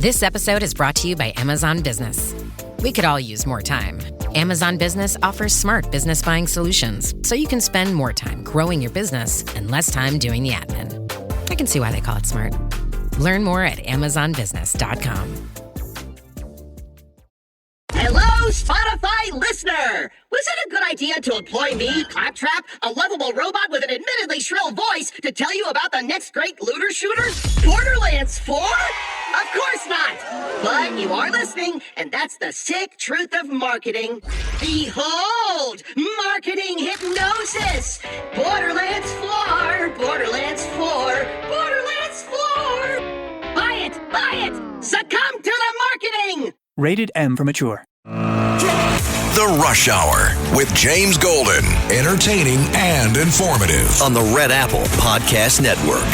This episode is brought to you by Amazon Business. We could all use more time. Amazon Business offers smart business buying solutions, so you can spend more time growing your business and less time doing the admin. I can see why they call it smart. Learn more at amazonbusiness.com. Hello, Spotify listener! Was it a good idea to employ me, Claptrap, a lovable robot with an admittedly shrill voice, to tell you about the next great looter shooter, Borderlands 4? Of course not! But you are listening, and that's the sick truth of marketing. Behold! Marketing hypnosis! Borderlands 4! Borderlands 4! Borderlands 4! Buy it! Buy it! Succumb to the marketing! Rated M for mature. The Rush Hour with James Golden. Entertaining and informative. On the Red Apple Podcast Network.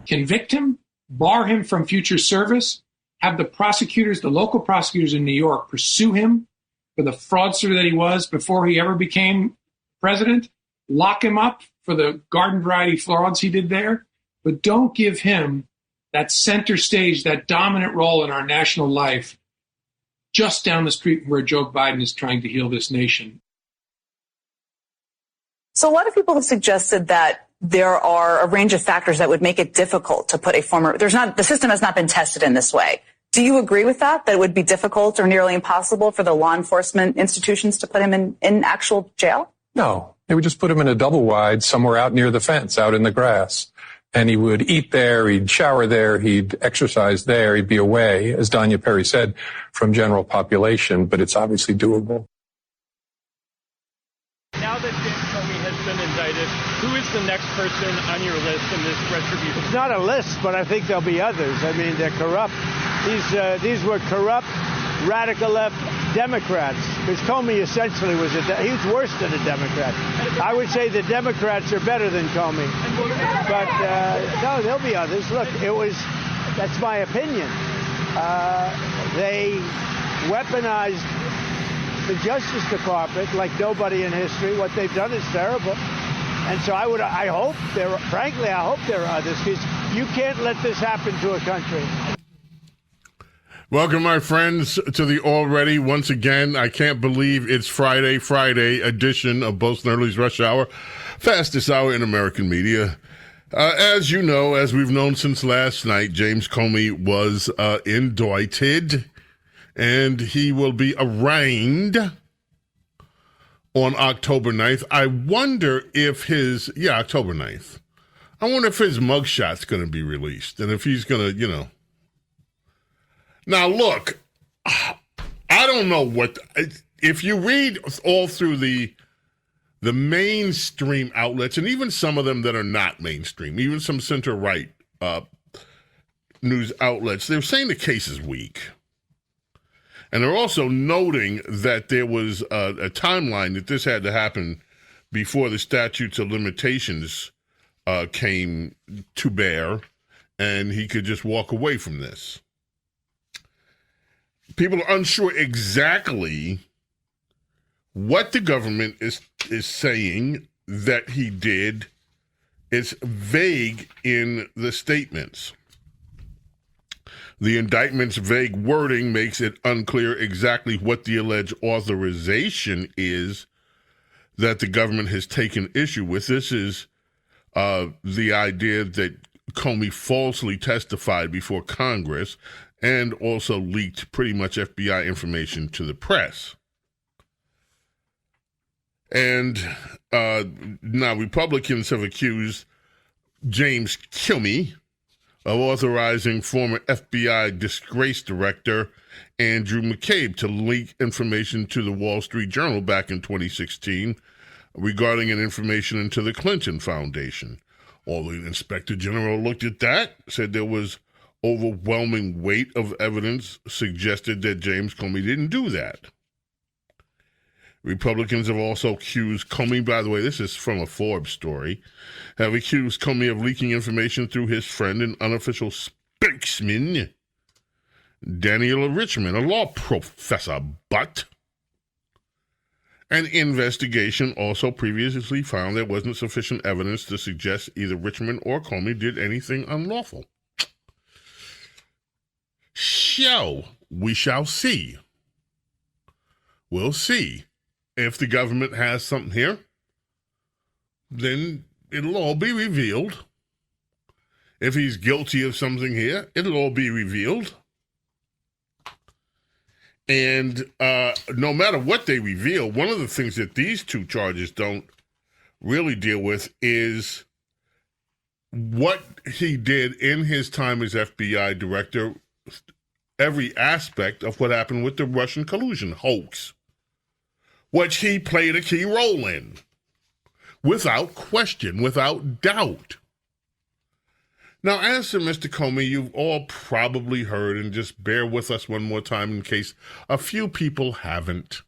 Convict him, bar him from future service, have the prosecutors, the local prosecutors in New York, pursue him for the fraudster that he was before he ever became president, lock him up for the garden variety frauds he did there, but don't give him that center stage, that dominant role in our national life, just down the street where Joe Biden is trying to heal this nation. So a lot of people have suggested that there are a range of factors that would make it difficult to put a former, the system has not been tested in this way. Do you agree with that it would be difficult or nearly impossible for the law enforcement institutions to put him in actual jail? No, they would just put him in a double wide somewhere out near the fence, out in the grass. And he would eat there, he'd shower there, he'd exercise there, he'd be away, as Danya Perry said, from general population, but it's obviously doable. Now that James Comey has been indicted, who is the next person on your list in this retribution? It's not a list, but I think there'll be others. I mean, they're corrupt. These were corrupt, radical left Democrats, because Comey essentially was he was worse than a Democrat. I would say the Democrats are better than Comey. But no, there'll be others. Look, that's my opinion. They weaponized the Justice Department like nobody in history. What they've done is terrible. And so I hope there are others, because you can't let this happen to a country. Welcome, my friends, to the already, once again, I can't believe it's Friday edition of Bo Snerdley's Rush Hour, fastest hour in American media. As you know, as we've known since last night, James Comey was indicted, and he will be arraigned on October 9th. I wonder if October 9th. I wonder if his mugshot's going to be released, and if he's going to, Now, look, I don't know if you read all through the mainstream outlets, and even some of them that are not mainstream, even some center-right news outlets, they're saying the case is weak. And they're also noting that there was a timeline that this had to happen before the statutes of limitations came to bear, and he could just walk away from this. People are unsure exactly what the government is saying that he did. It's vague in the statements. The indictment's vague wording makes it unclear exactly what the alleged authorization is that the government has taken issue with. This is the idea that Comey falsely testified before Congress and also leaked pretty much FBI information to the press. And now Republicans have accused James Comey of authorizing former FBI disgrace director Andrew McCabe to leak information to the Wall Street Journal back in 2016 regarding an information into the Clinton Foundation. Although the Inspector General looked at that, said there was overwhelming weight of evidence suggested that James Comey didn't do that. Republicans have also accused Comey, by the way, this is from a Forbes story, have accused Comey of leaking information through his friend and unofficial spokesman, Daniel Richman, a law professor. But an investigation also previously found there wasn't sufficient evidence to suggest either Richman or Comey did anything unlawful. So we shall see. We'll see. If the government has something here, then it'll all be revealed. If he's guilty of something here, it'll all be revealed. And no matter what they reveal, one of the things that these two charges don't really deal with is what he did in his time as FBI director, every aspect of what happened with the Russian collusion hoax, which he played a key role in, without question, without doubt. Now, as to Mr. Comey, you've all probably heard, and just bear with us one more time in case a few people haven't.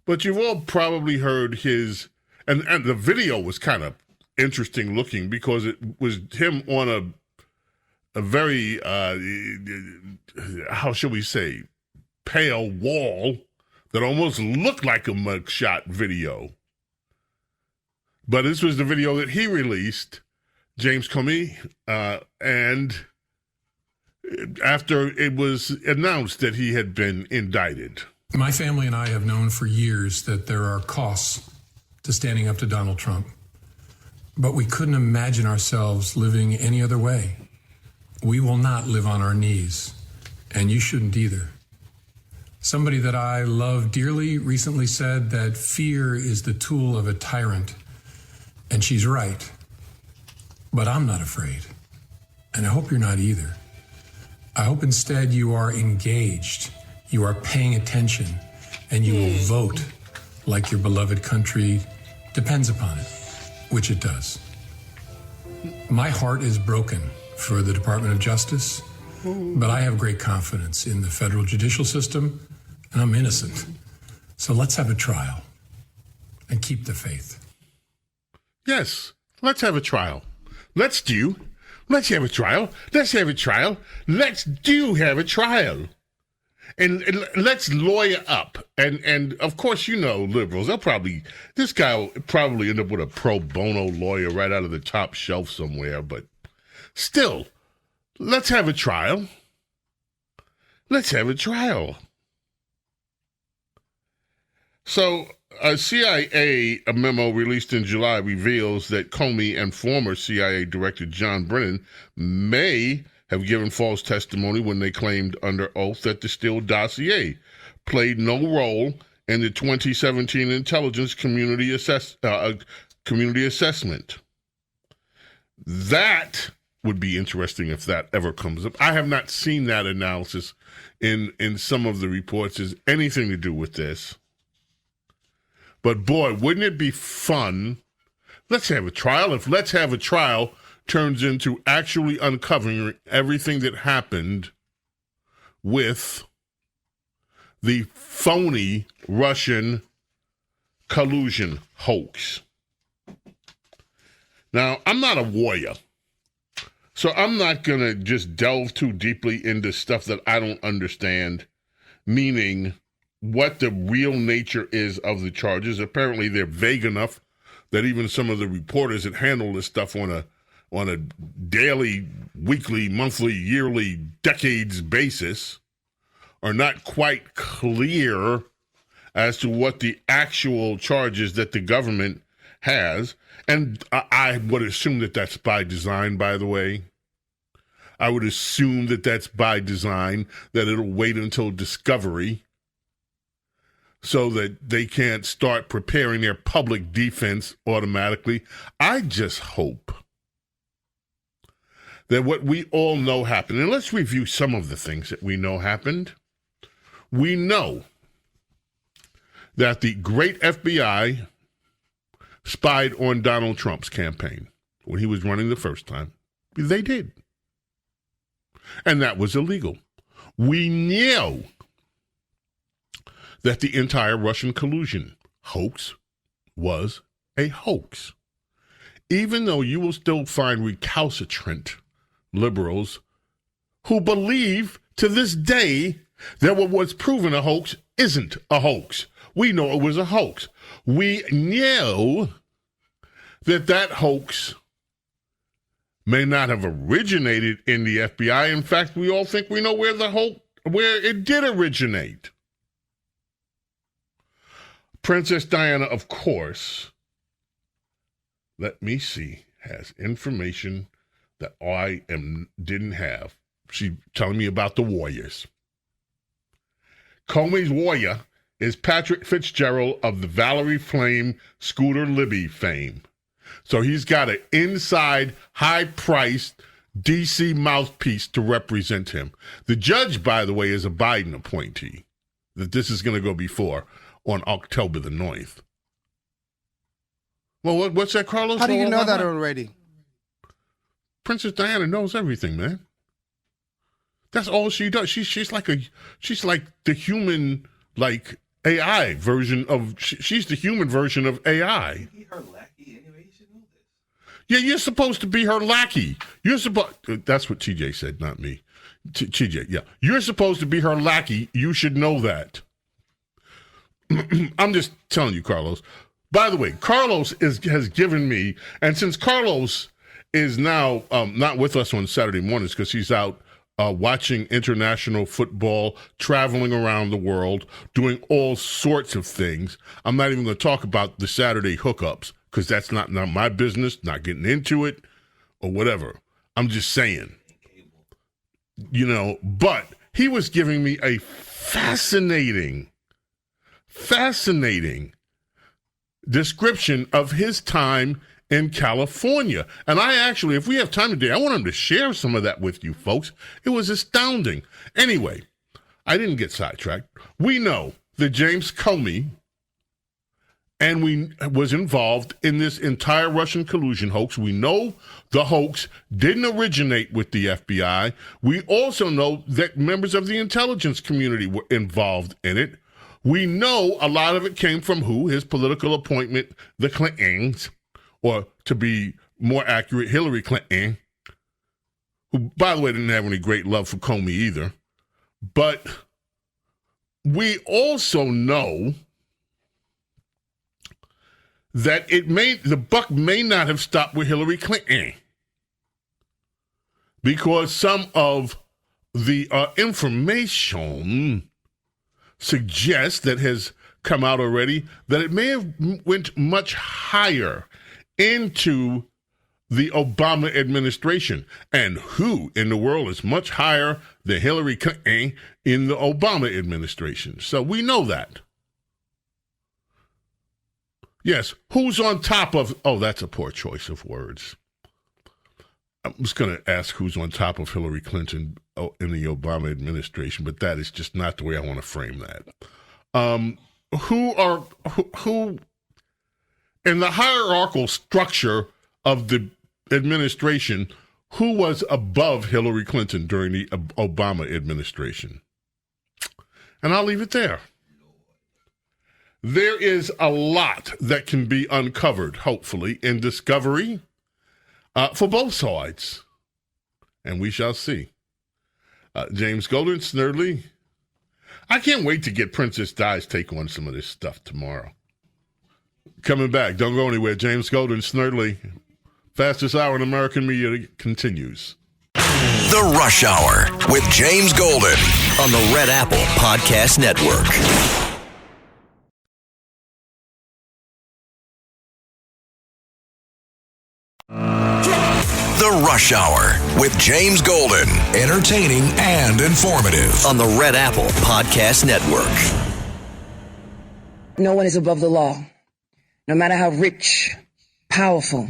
But you've all probably heard his, and the video was kind of interesting looking because it was him on a very, how shall we say, pale wall that almost looked like a mugshot video. But this was the video that he released, James Comey, and after it was announced that he had been indicted. My family and I have known for years that there are costs to standing up to Donald Trump, but we couldn't imagine ourselves living any other way. We will not live on our knees, and you shouldn't either. Somebody that I love dearly recently said that fear is the tool of a tyrant, and she's right. But I'm not afraid, and I hope you're not either. I hope instead you are engaged, you are paying attention, and you will vote like your beloved country depends upon it, which it does. My heart is broken for the Department of Justice, but I have great confidence in the federal judicial system, and I'm innocent. So let's have a trial and keep the faith. Yes, let's have a trial. Let's have a trial. Let's have a trial. Let's have a trial. And let's lawyer up. And of course, you know, liberals, this guy will probably end up with a pro bono lawyer right out of the top shelf somewhere. But still, let's have a trial. Let's have a trial. So, a CIA memo released in July reveals that Comey and former CIA Director John Brennan may have given false testimony when they claimed under oath that the Steele dossier played no role in the 2017 intelligence community assessment. That would be interesting if that ever comes up. I have not seen that analysis in some of the reports as anything to do with this. But boy, wouldn't it be fun? Let's have a trial. If let's have a trial turns into actually uncovering everything that happened with the phony Russian collusion hoax. Now, I'm not a warrior, so I'm not going to just delve too deeply into stuff that I don't understand, meaning what the real nature is of the charges. Apparently, they're vague enough that even some of the reporters that handle this stuff on a daily, weekly, monthly, yearly, decades basis are not quite clear as to what the actual charges that the government has. And I would assume that that's by design, by the way. I would assume that that's by design, that it'll wait until discovery so that they can't start preparing their public defense automatically. I just hope that what we all know happened, and let's review some of the things that we know happened. We know that the great FBI spied on Donald Trump's campaign when he was running the first time. They did. And that was illegal. We know that the entire Russian collusion hoax was a hoax. Even though you will still find recalcitrant liberals who believe to this day that what was proven a hoax isn't a hoax. We know it was a hoax. We know that hoax may not have originated in the FBI. In fact, we all think we know where it did originate. Princess Diana, of course, let me see, has information that I didn't have. She's telling me about the Warriors. Comey's warrior is Patrick Fitzgerald of the Valerie Flame Scooter Libby fame. So he's got an inside, high-priced D.C. mouthpiece to represent him. The judge, by the way, is a Biden appointee, that this is going to go before on October the 9th. Well, what's that, Carlos? How do you know that already? Princess Diana knows everything, man. That's all she does. She's like the human, like, AI version of, she's the human version of AI. Yeah, you're supposed to be her lackey. That's what TJ said, not me. TJ, yeah. You're supposed to be her lackey. You should know that. I'm just telling you, Carlos. By the way, Carlos has given me, and since Carlos is now not with us on Saturday mornings because he's out watching international football, traveling around the world, doing all sorts of things. I'm not even going to talk about the Saturday hookups because that's not my business, not getting into it or whatever. I'm just saying, but he was giving me a fascinating description of his time in California. And I actually, if we have time today, I want him to share some of that with you folks. It was astounding. Anyway, I didn't get sidetracked. We know that James Comey was involved in this entire Russian collusion hoax. We know the hoax didn't originate with the FBI. We also know that members of the intelligence community were involved in it. We know a lot of it came from who? His political appointment, the Clintons, or to be more accurate, Hillary Clinton, who, by the way, didn't have any great love for Comey either. But we also know that the buck may not have stopped with Hillary Clinton because some of the information suggests that has come out already that it may have went much higher into the Obama administration. And who in the world is much higher than Hillary Clinton in the Obama administration? So we know that. Yes, who's on top of... Oh, that's a poor choice of words. I was going to ask who's on top of Hillary Clinton in the Obama administration, but that is just not the way I want to frame that. Who in the hierarchical structure of the administration, who was above Hillary Clinton during the Obama administration? And I'll leave it there. There is a lot that can be uncovered, hopefully, in discovery for both sides. And we shall see. James Golden, Snerdley. I can't wait to get Princess Di's take on some of this stuff tomorrow. Coming back. Don't go anywhere. James Golden, Snerdley. Fastest hour in American media continues. The Rush Hour with James Golden on the Red Apple Podcast Network. The Rush Hour with James Golden. Entertaining and informative. On the Red Apple Podcast Network. No one is above the law. No matter how rich, powerful,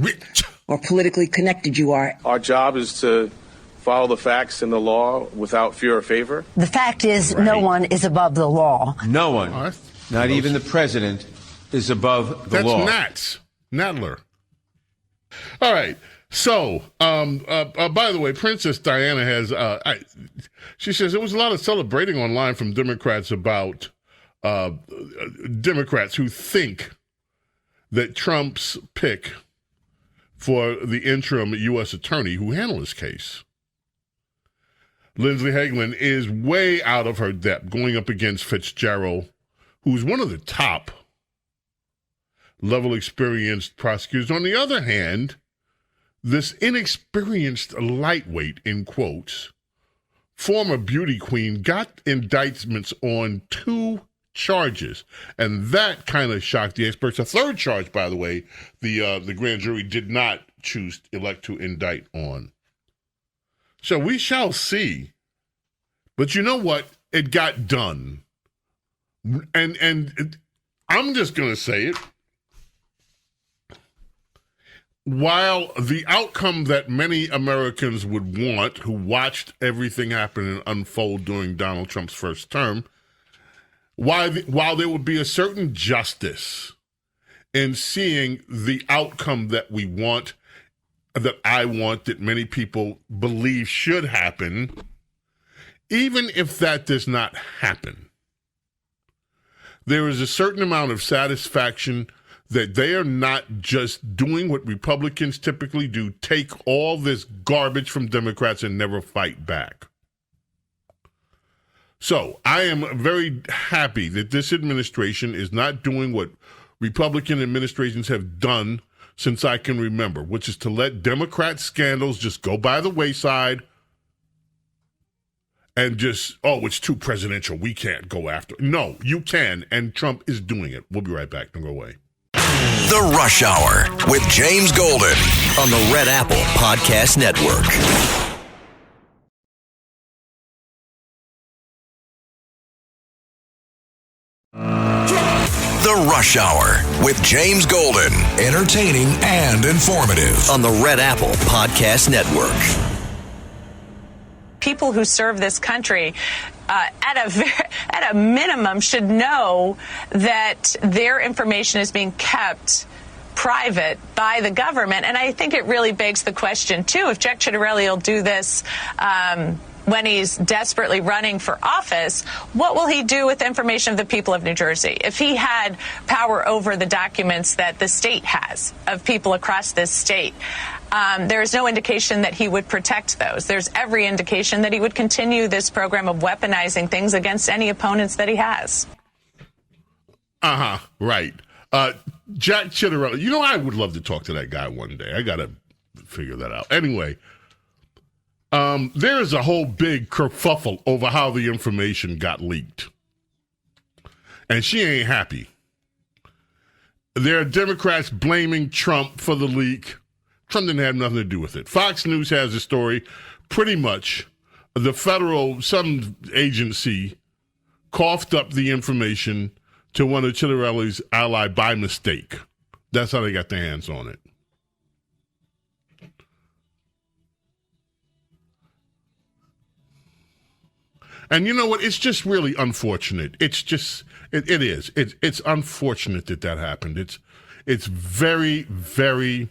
or politically connected you are. Our job is to follow the facts and the law without fear or favor. The fact is, no one is above the law. No one, not even the president, is above the law. That's Nadler. All right. So, by the way, Princess Diana has, she says there was a lot of celebrating online from Democrats about Democrats who think that Trump's pick for the interim U.S. attorney who handled his case, Lindsey Hagelin, is way out of her depth, going up against Fitzgerald, who's one of the top level experienced prosecutors. On the other hand, this inexperienced lightweight, in quotes, former beauty queen got indictments on 2 charges, and that kind of shocked the experts. A 3rd charge, by the way, the grand jury did not elect to indict on. So we shall see. But you know what? It got done. And I'm just going to say it. While the outcome that many Americans would want who watched everything happen and unfold during Donald Trump's first term, while there would be a certain justice in seeing the outcome that we want, that I want, that many people believe should happen, even if that does not happen, there is a certain amount of satisfaction that they are not just doing what Republicans typically do, take all this garbage from Democrats and never fight back. So I am very happy that this administration is not doing what Republican administrations have done since I can remember, which is to let Democrat scandals just go by the wayside and just, it's too presidential, we can't go after it. No, you can, and Trump is doing it. We'll be right back. Don't go away. The Rush Hour with James Golden on the Red Apple Podcast Network. The Rush Hour with James Golden. Entertaining and informative. On the Red Apple Podcast Network. People who serve this country at a minimum should know that their information is being kept private by the government. And I think it really begs the question, too, if Jack Ciattarelli will do this when he's desperately running for office, what will he do with information of the people of New Jersey? If he had power over the documents that the state has of people across this state, there is no indication that he would protect those. There's every indication that he would continue this program of weaponizing things against any opponents that he has. Right. Jack Ciattarelli, I would love to talk to that guy one day. I got to figure that out. Anyway, there is a whole big kerfuffle over how the information got leaked. And she ain't happy. There are Democrats blaming Trump for the leak. Trump didn't have nothing to do with it. Fox News has a story. Pretty much, some agency coughed up the information to one of Ciattarelli's ally by mistake. That's how they got their hands on it. And you know what? It's just really unfortunate. It's just, it is. It's unfortunate that happened. It's very, very,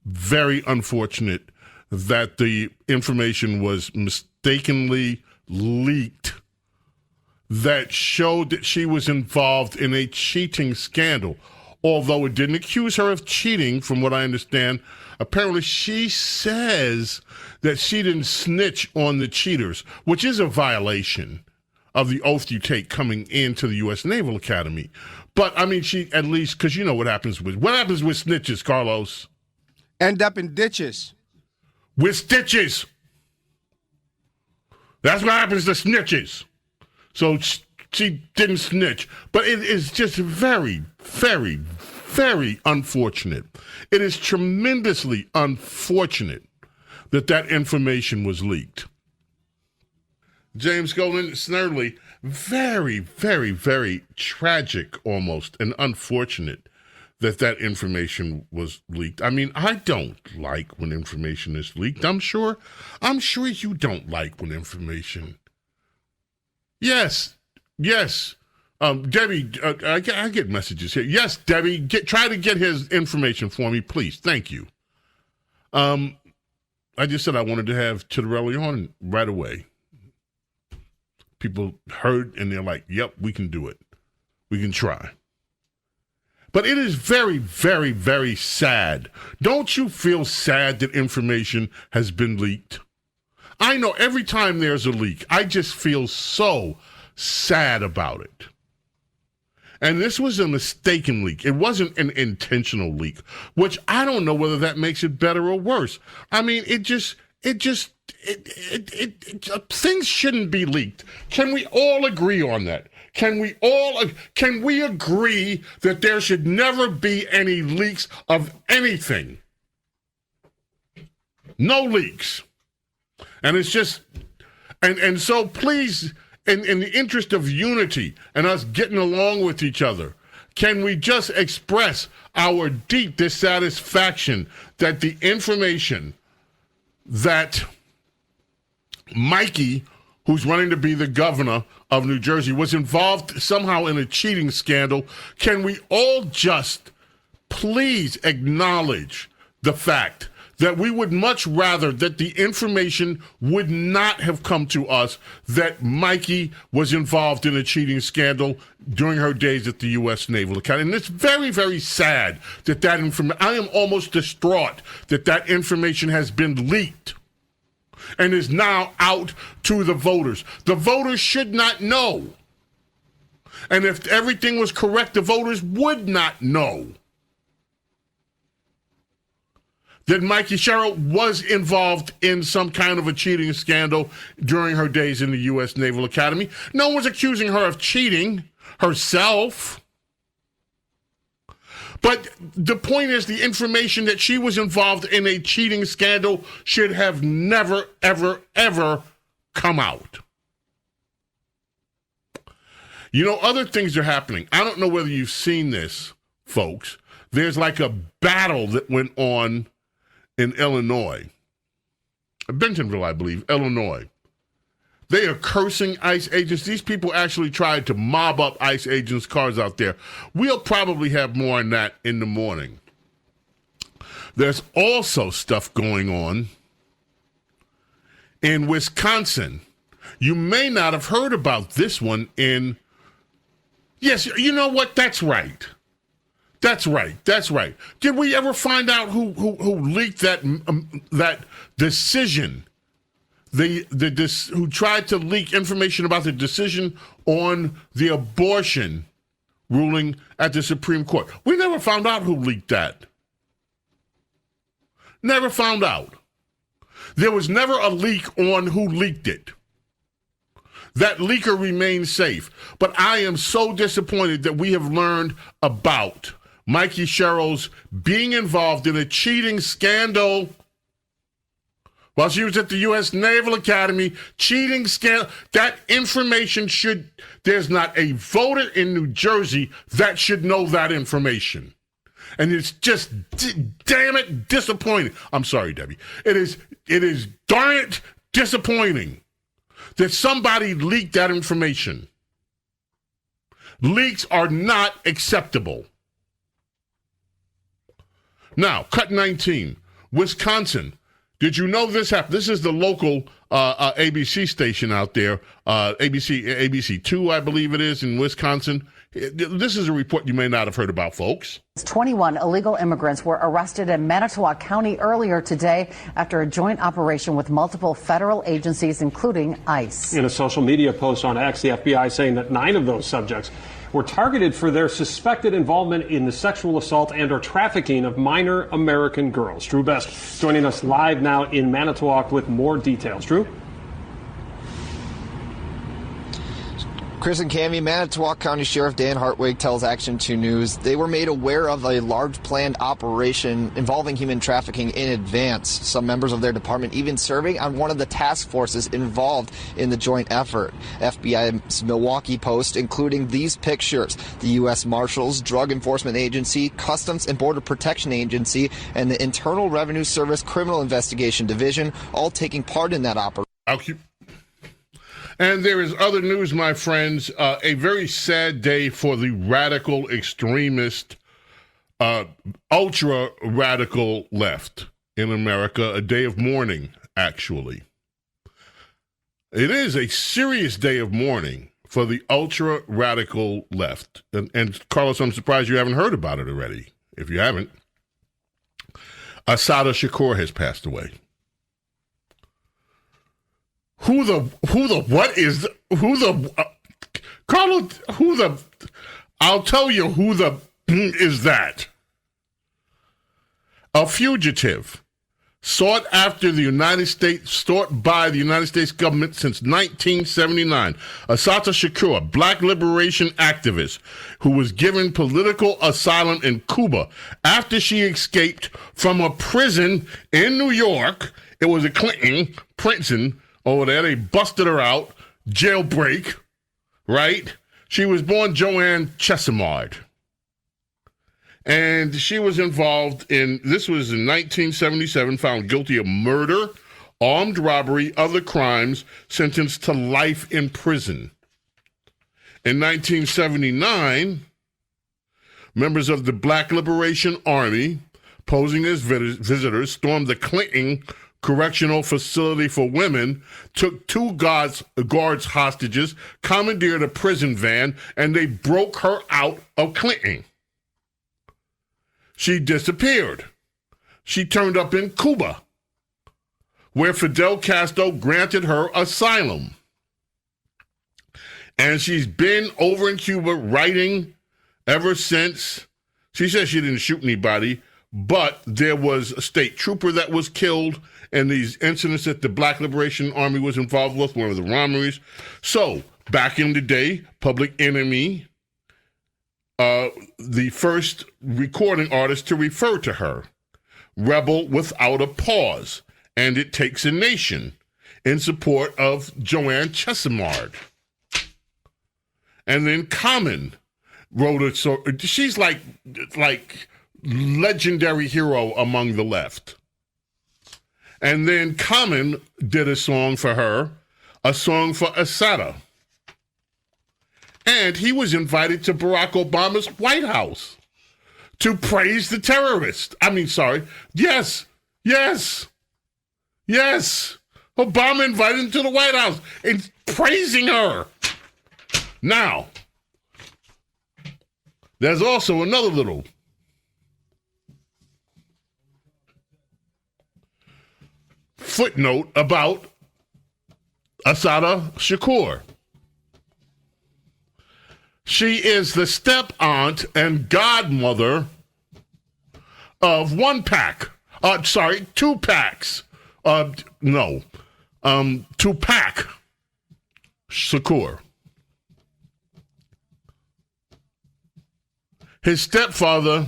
very unfortunate that the information was mistakenly leaked that showed that she was involved in a cheating scandal. Although it didn't accuse her of cheating, from what I understand, apparently she says that she didn't snitch on the cheaters, which is a violation of the oath you take coming into the U.S. Naval Academy. But, I mean, she at least, because you know what happens with snitches, Carlos? End up in ditches. With stitches. That's what happens to snitches. So she didn't snitch. But it is just very, very, very unfortunate. It is tremendously unfortunate that information was leaked. James Golden, Snerdley, very, very, very tragic almost and unfortunate that information was leaked. I mean, I don't like when information is leaked. I'm sure you don't like when information. Yes. Debbie, I get messages here. Yes, Debbie, try to get his information for me, please. Thank you. I just said I wanted to have Ciattarelli on right away. People heard and they're like, yep, we can do it. We can try. But it is very, very, very sad. Don't you feel sad that information has been leaked? I know every time there's a leak, I just feel so sad about it. And this was a mistaken leak. It wasn't an intentional leak, which I don't know whether that makes it better or worse. I mean, things shouldn't be leaked. Can we all agree on that? Can we agree that there should never be any leaks of anything? No leaks. And it's just, and so please, in the interest of unity and us getting along with each other, can we just express our deep dissatisfaction that the information that Mikey, who's running to be the governor of New Jersey, was involved somehow in a cheating scandal? Can we all just please acknowledge the fact that we would much rather that the information would not have come to us that Mikey was involved in a cheating scandal during her days at the U.S. Naval Academy? And it's very, very sad that information, I am almost distraught that information has been leaked and is now out to the voters. The voters should not know. And if everything was correct, the voters would not know that Mikey Sherrill was involved in some kind of a cheating scandal during her days in the U.S. Naval Academy. No one's accusing her of cheating herself. But the point is, the information that she was involved in a cheating scandal should have never, ever, ever come out. You know, other things are happening. I don't know whether you've seen this, folks. There's like a battle that went on in Illinois, Bentonville, I believe, Illinois. They are cursing ICE agents. These people actually tried to mob up ICE agents' cars out there. We'll probably have more on that in the morning. There's also stuff going on in Wisconsin. You may not have heard about this one yes, you know what? That's right. That's right. Did we ever find out who leaked that decision? Who tried to leak information about the decision on the abortion ruling at the Supreme Court? We never found out who leaked that. Never found out. There was never a leak on who leaked it. That leaker remains safe. But I am so disappointed that we have learned about Mikey Sherrill's being involved in a cheating scandal while she was at the U.S. Naval Academy. Cheating scandal. That information there's not a voter in New Jersey that should know that information. And it's just, damn it, disappointing. I'm sorry, Debbie. It is darn it disappointing that somebody leaked that information. Leaks are not acceptable. Now, cut 19, Wisconsin. Did you know this happened? This is the local ABC station out there, ABC2, I believe it is, in Wisconsin. This is a report you may not have heard about, folks. 21 illegal immigrants were arrested in Manitowoc County earlier today after a joint operation with multiple federal agencies, including ICE. In a social media post on X, the FBI saying that 9 of those subjects were targeted for their suspected involvement in the sexual assault and or trafficking of minor American girls. Drew Best joining us live now in Manitowoc with more details. Drew? Chris and Cami, Manitowoc County Sheriff Dan Hartwig tells Action 2 News they were made aware of a large planned operation involving human trafficking in advance. Some members of their department even serving on one of the task forces involved in the joint effort. FBI's Milwaukee Post, including these pictures. The U.S. Marshals, Drug Enforcement Agency, Customs and Border Protection Agency, and the Internal Revenue Service Criminal Investigation Division all taking part in that operation. And there is other news, my friends. A very sad day for the radical extremist, ultra-radical left in America. A day of mourning, actually. It is a serious day of mourning for the ultra-radical left. And Carlos, I'm surprised you haven't heard about it already. If you haven't, Assata Shakur has passed away. I'll tell you who the is that. A fugitive sought by the United States government since 1979. Assata Shakur, black liberation activist who was given political asylum in Cuba after she escaped from a prison in New York. It was a Clinton prison over there. They busted her out, jailbreak, right? She was born Joanne Chesimard. And she was involved this was in 1977, found guilty of murder, armed robbery, other crimes, sentenced to life in prison. In 1979, members of the Black Liberation Army, posing as visitors, stormed the Clinton Correctional Facility for Women, took 2 guards hostages, commandeered a prison van, and they broke her out of Clinton. She disappeared. She turned up in Cuba, where Fidel Castro granted her asylum. And she's been over in Cuba writing ever since. She says she didn't shoot anybody, but there was a state trooper that was killed in these incidents that the Black Liberation Army was involved with, one of the robberies. So, back in the day, Public Enemy, the first recording artist to refer to her, Rebel Without a Pause, and It Takes a Nation, in support of Joanne Chesimard. And then Common wrote a song. She's like legendary hero among the left. And then Common did a song for her, a song for Assata. And he was invited to Barack Obama's White House to praise the terrorist. Yes. Obama invited him to the White House and praising her. Now, there's also another little footnote about Assata Shakur. She is the step-aunt and godmother of Tupac. Tupac Shakur. His stepfather,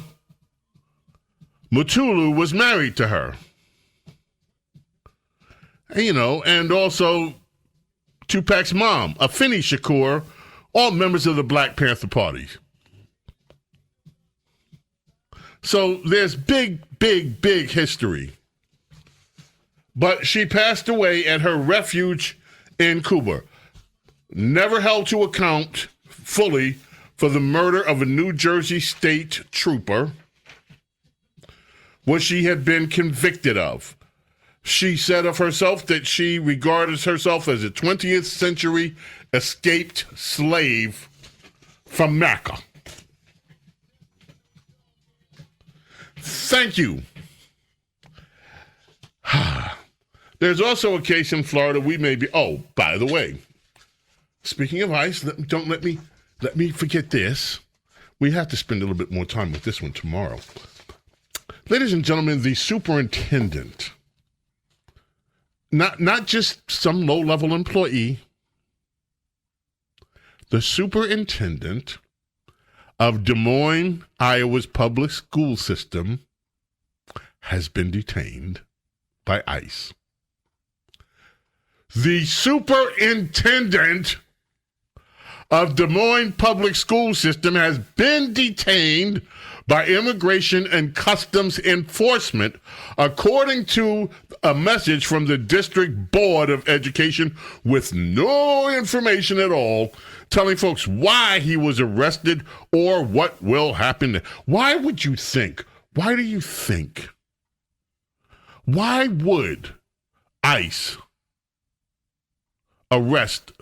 Mutulu, was married to her. And also Tupac's mom, Afeni Shakur, all members of the Black Panther Party. So there's big history. But she passed away at her refuge in Cuba, never held to account fully for the murder of a New Jersey state trooper, what she had been convicted of. She said of herself that she regards herself as a 20th century escaped slave from Mecca. Thank you. There's also a case in Florida we may be... Oh, by the way, speaking of ICE, let me forget this. We have to spend a little bit more time with this one tomorrow. Ladies and gentlemen, the superintendent... Not just some low-level employee. The superintendent of Des Moines, Iowa's public school system has been detained by ICE. The superintendent of Des Moines public school system has been detained by Immigration and Customs Enforcement, according to a message from the District Board of Education with no information at all telling folks why he was arrested or what will happen. Why would you think? Why do you think? Why would ICE arrest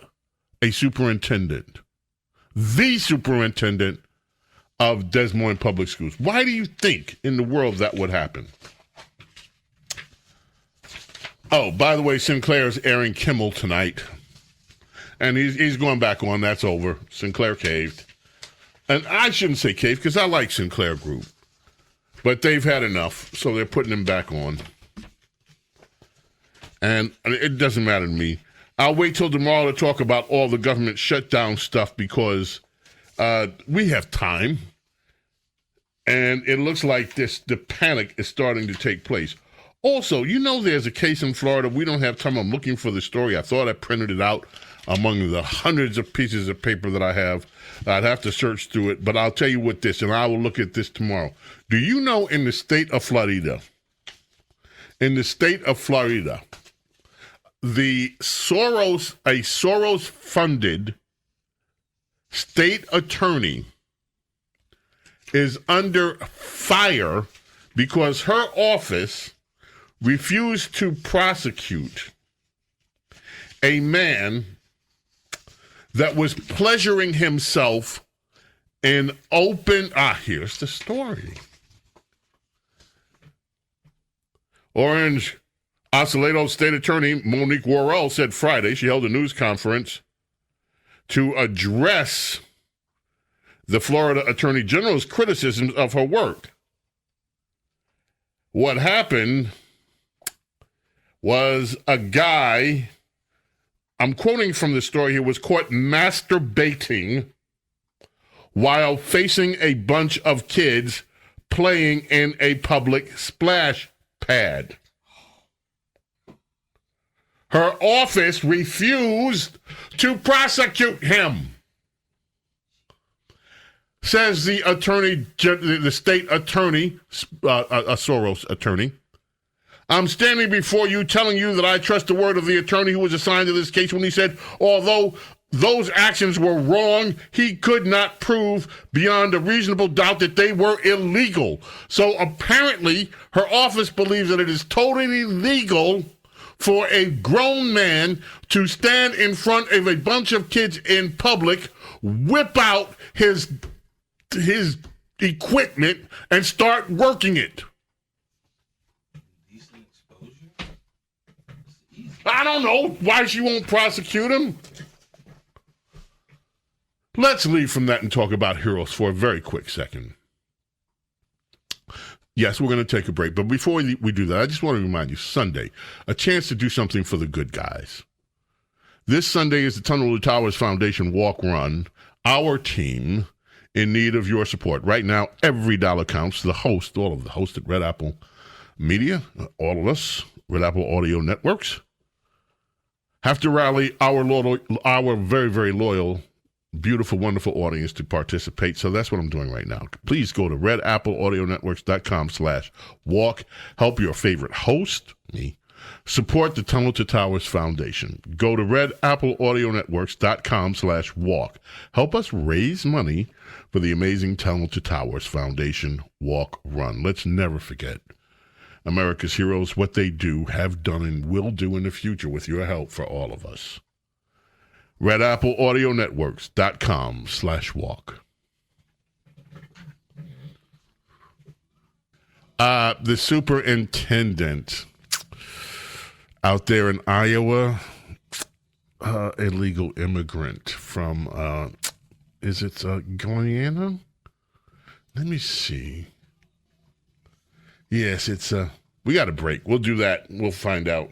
a superintendent, the superintendent of Des Moines Public Schools? Why do you think in the world that would happen? Oh, by the way, Sinclair's airing Kimmel tonight. And he's going back on. That's over. Sinclair caved. and I shouldn't say cave because I like Sinclair Group, but they've had enough, so they're putting him back on. And it doesn't matter to me. I'll wait till tomorrow to talk about all the government shutdown stuff because we have time. And it looks like the panic is starting to take place. Also, there's a case in Florida. We don't have time. I'm looking for the story. I thought I printed it out among the hundreds of pieces of paper that I have. I'd have to search through it, but I'll tell you what this, and I will look at this tomorrow. Do you know in the state of Florida, the Soros-funded state attorney is under fire because her office refused to prosecute a man that was pleasuring himself in open... here's the story. Orange Osceola State Attorney Monique Worrell said Friday she held a news conference to address the Florida Attorney General's criticisms of her work. What happened was a guy, I'm quoting from the story here, was caught masturbating while facing a bunch of kids playing in a public splash pad. Her office refused to prosecute him, says the state attorney, a Soros attorney. I'm standing before you telling you that I trust the word of the attorney who was assigned to this case when he said, although those actions were wrong, he could not prove beyond a reasonable doubt that they were illegal. So apparently her office believes that it is totally legal for a grown man to stand in front of a bunch of kids in public, whip out his equipment, and start working it. I don't know why she won't prosecute him. Let's leave from that and talk about heroes for a very quick second. Yes, we're going to take a break. But before we do that, I just want to remind you, Sunday, a chance to do something for the good guys. This Sunday is the Tunnel to Towers Foundation Walk Run. Our team in need of your support. Right now, every dollar counts. All of the hosts at Red Apple Media, all of us, Red Apple Audio Networks, have to rally our very, very loyal, beautiful, wonderful audience to participate. So that's what I'm doing right now. Please go to redappleaudionetworks.com/walk. Help your favorite host, me, support the Tunnel to Towers Foundation. Go to redappleaudionetworks.com/walk. Help us raise money for the amazing Tunnel to Towers Foundation Walk Run. Let's never forget America's heroes, what they do, have done, and will do in the future with your help for all of us. redappleaudionetworks.com/walk. The superintendent out there in Iowa, illegal immigrant from, is it Guyana? Let me see. Yes, it's, we got a break. We'll do that. We'll find out.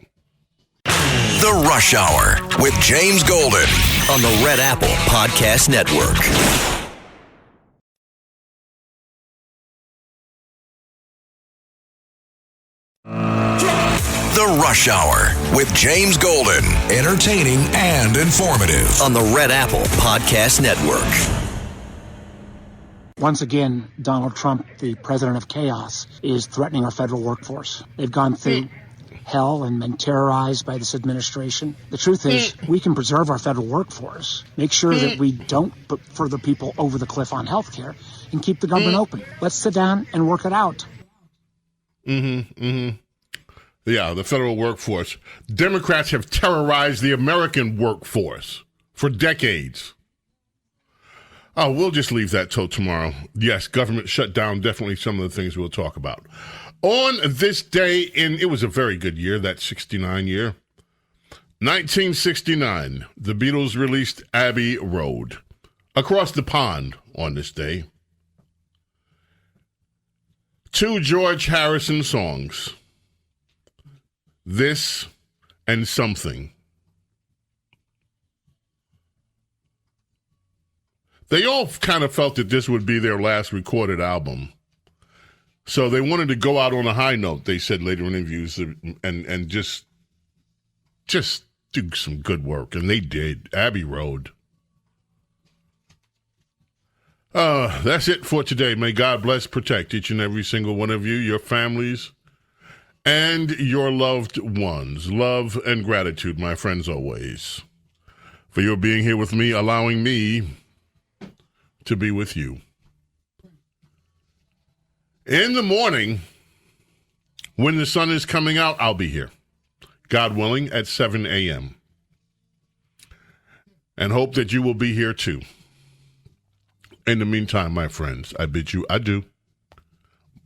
The Rush Hour with James Golden on the Red Apple Podcast Network. The Rush Hour with James Golden. Entertaining and informative. On the Red Apple Podcast Network. Once again, Donald Trump, the president of chaos, is threatening our federal workforce. They've gone through hell and been terrorized by this administration. The truth is, we can preserve our federal workforce, make sure that we don't put further people over the cliff on health care, and keep the government open. Let's sit down and work it out. Yeah, the federal workforce. Democrats have terrorized the American workforce for decades. Oh, we'll just leave that till tomorrow. Yes, government shutdown, definitely some of the things we'll talk about. On this day, it was a very good year, that 69 year. 1969, the Beatles released Abbey Road. across the pond on this day. 2 George Harrison songs, This and Something. They all kind of felt that this would be their last recorded album. So they wanted to go out on a high note, they said later in interviews, and just do some good work. And they did. Abbey Road. That's it for today. May God bless, protect each and every single one of you, your families, and your loved ones. Love and gratitude, my friends, always, for your being here with me, allowing me to be with you. In the morning, when the sun is coming out, I'll be here, God willing, at 7 a.m. And hope that you will be here too. In the meantime, my friends, I bid you adieu.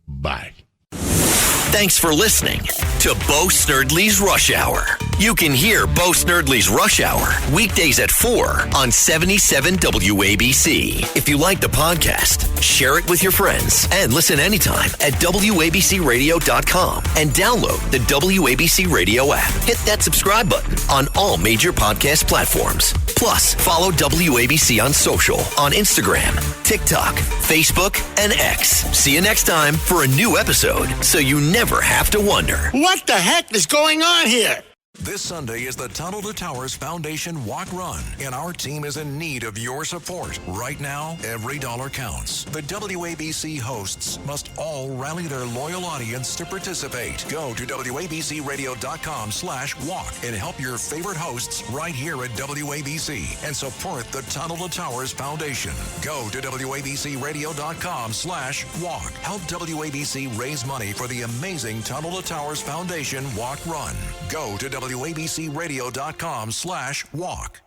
Bye. Thanks for listening to Bo Snerdley's Rush Hour. You can hear Bo Snerdley's Rush Hour weekdays at 4 on 77 WABC. If you like the podcast, share it with your friends and listen anytime at WABCRadio.com and download the WABC Radio app. Hit that subscribe button on all major podcast platforms. Plus, follow WABC on social on Instagram, TikTok, Facebook, and X. See you next time for a new episode so you never have to wonder. What the heck is going on here? This Sunday is the Tunnel to Towers Foundation Walk Run, and our team is in need of your support. Right now, every dollar counts. The WABC hosts must all rally their loyal audience to participate. Go to WABCRadio.com/walk and help your favorite hosts right here at WABC and support the Tunnel to Towers Foundation. Go to WABCRadio.com/walk. Help WABC raise money for the amazing Tunnel to Towers Foundation Walk Run. Go to WABCRadio.com/walk.